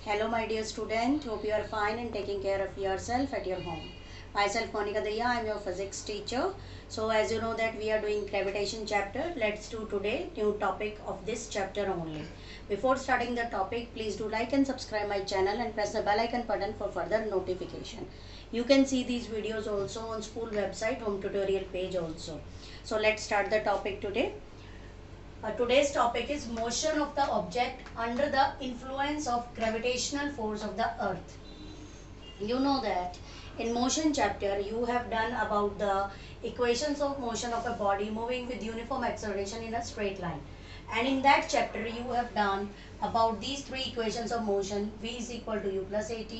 Hello my dear student, hope you are fine and taking care of yourself at your home. Myself Monica Daya, I am your physics teacher. So as you know that we are doing gravitation chapter, let's do today new topic of this chapter only. Before starting the topic, please do like and subscribe my channel and press the bell icon button for further notification. You can see these videos also on school website home tutorial page also. So let's start the topic today. Today's topic is motion of the object under the influence of gravitational force of the earth. You know that in motion chapter you have done about the equations of motion of a body moving with uniform acceleration in a straight line. And in that chapter you have done about these three equations of motion: v is equal to u plus at,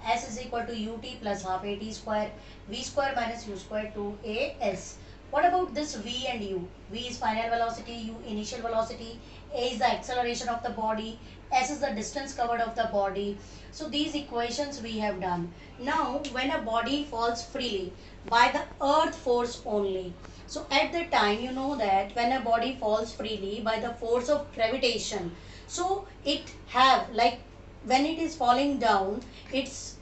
s is equal to ut plus half at square, v square minus u square to as. What about this v and u? V is final velocity, u initial velocity, a is the acceleration of the body, s is the distance covered of the body. So these equations we have done. Now when a body falls freely by the earth force only. So at the time you know that when a body falls freely by the force of gravitation, so it have like when it is falling down, its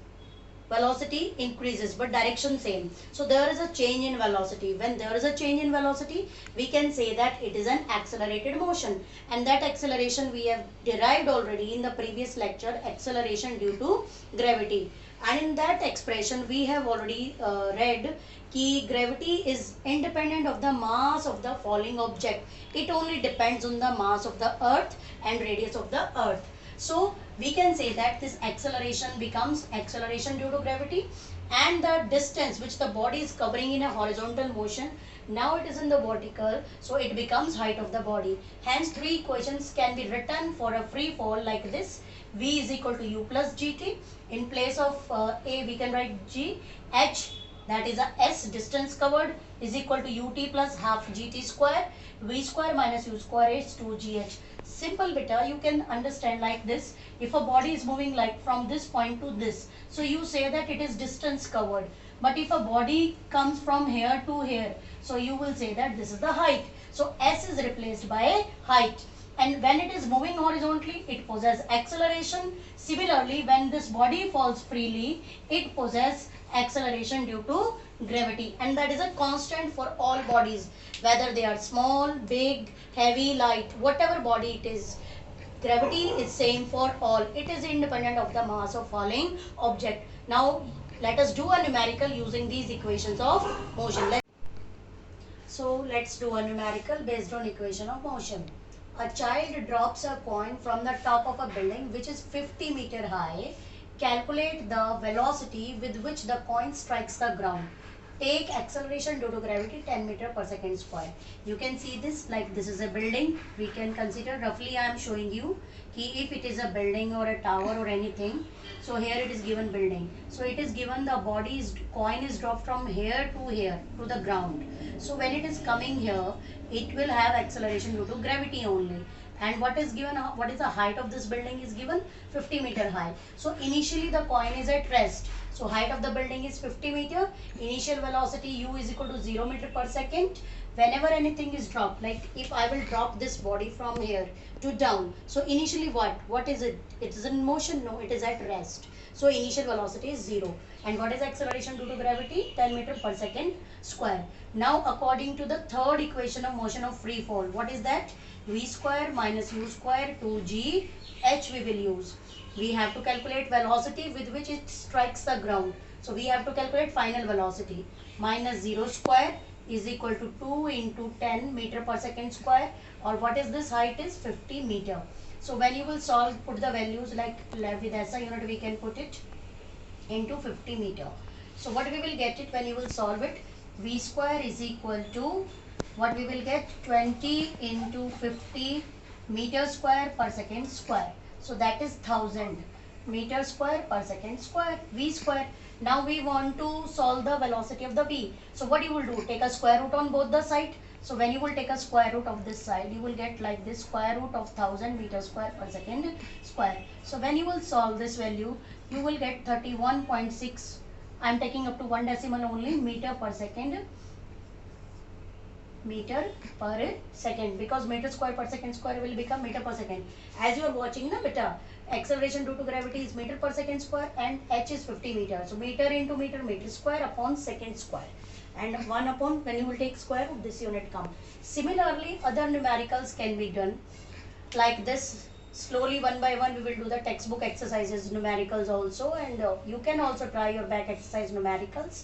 velocity increases but direction same. So there is a change in velocity. When there is a change in velocity, we can say that it is an accelerated motion, and that acceleration we have derived already in the previous lecture, acceleration due to gravity. And in that expression we have already read कि gravity is independent of the mass of the falling object. It only depends on the mass of the earth and radius of the earth. So we can say that this acceleration becomes acceleration due to gravity, and the distance which the body is covering in a horizontal motion, now it is in the vertical, so it becomes height of the body. Hence three equations can be written for a free fall like this: v is equal to u plus gt. In place of a we can write g. H, that is a s, distance covered, is equal to ut plus half gt square. V square minus u square is 2gh. Simple beta, you can understand like this. If a body is moving like from this point to this, so you say that it is distance covered. But if a body comes from here to here, so you will say that this is the height. So s is replaced by height. And when it is moving horizontally, it possesses acceleration. Similarly, when this body falls freely, it possesses acceleration due to gravity, and that is a constant for all bodies, whether they are small, big, heavy, light, whatever body it is. Gravity is same for all. It is independent of the mass of falling object. Now let us do a numerical using these equations of motion. So let's do a numerical based on equation of motion. A child drops a coin from the top of a building which is 50 meter high. Calculate the velocity with which the coin strikes the ground. Take acceleration due to gravity 10 meter per second square. You can see this like this is a building. We can consider roughly I am showing you ki if it is a building or a tower or anything. So here it is given building. So it is given the body's coin is dropped from here to the ground. So when it is coming here, it will have acceleration due to gravity only. And what is given, what is the height of this building is given 50 meter high. So initially the coin is at rest. So height of the building is 50 meter. Initial velocity u is equal to 0 meter per second. Whenever anything is dropped, like if I will drop this body from here to down, so initially what is it? It is in motion? No, it is at rest. So initial velocity is 0. And what is acceleration due to gravity? 10 meter per second square. Now according to the third equation of motion of free fall, what is that? V square minus u square 2g h we will use. We have to calculate velocity with which it strikes the ground. So we have to calculate final velocity. Minus 0 square is equal to 2 into 10 meter per second square, or what is this height is 50 meter. So when you will solve, put the values like with SI unit we can put it into 50 meter. So what we will get it when you will solve it? V square is equal to what we will get 20 into 50 meter square per second square. So that is 1000 meter square per second square, V square. Now we want to solve the velocity of the V. So what you will do? Take a square root on both the side. So when you will take a square root of this side, you will get like this square root of 1000 meter square per second square. So when you will solve this value, you will get 31.6. I am taking up to one decimal only, meter per second meter per second, because meter square per second square will become meter per second. As you are watching na beta, acceleration due to gravity is meter per second square and h is 50 meter. So meter into meter, meter square upon second square. And 1 upon, when you will take square root, this unit come. Similarly, other numericals can be done like this. Slowly, one by one, we will do the textbook exercises, numericals also, and you can also try your back exercise numericals.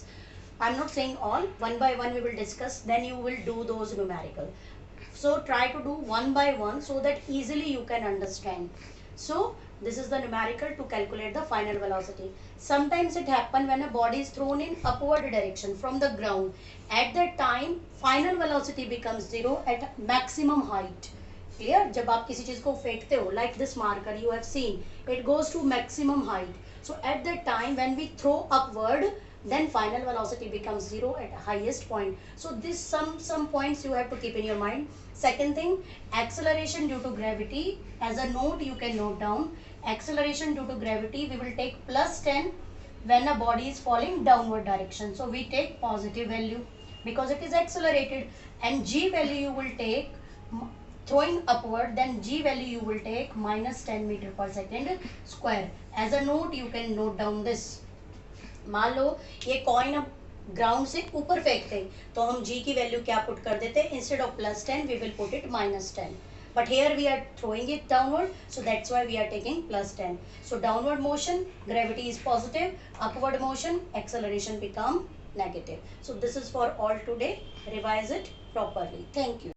I'm not saying all, one by one we will discuss, then you will do those numerical. So try to do one by one so that easily you can understand. So this is the numerical to calculate the final velocity. Sometimes it happen when a body is thrown in upward direction from the ground. At that time, final velocity becomes 0 at maximum height. Clear? जब आप किसी चीज को फेंकते हो, like this marker you have seen, it goes to maximum height. So at that time when we throw upward, then final velocity becomes 0 at highest point. So this some points you have to keep in your mind. Second thing, acceleration due to gravity. As a note you can note down, acceleration due to gravity we will take plus 10 when a body is falling downward direction. So we take positive value because it is accelerated, and g value you will take throwing upward, then g value you will take minus 10 meter per second square. As a note you can note down this. मान लो ये coin अब ground से ऊपर फेंकते तो हम g की value क्या पुट कर देते, instead of plus 10 we will put it minus 10. But here we are throwing it downward, so that's why we are taking plus 10. So downward motion, gravity is positive. Upward motion, acceleration become negative. So this is for all today. Revise it properly. Thank you.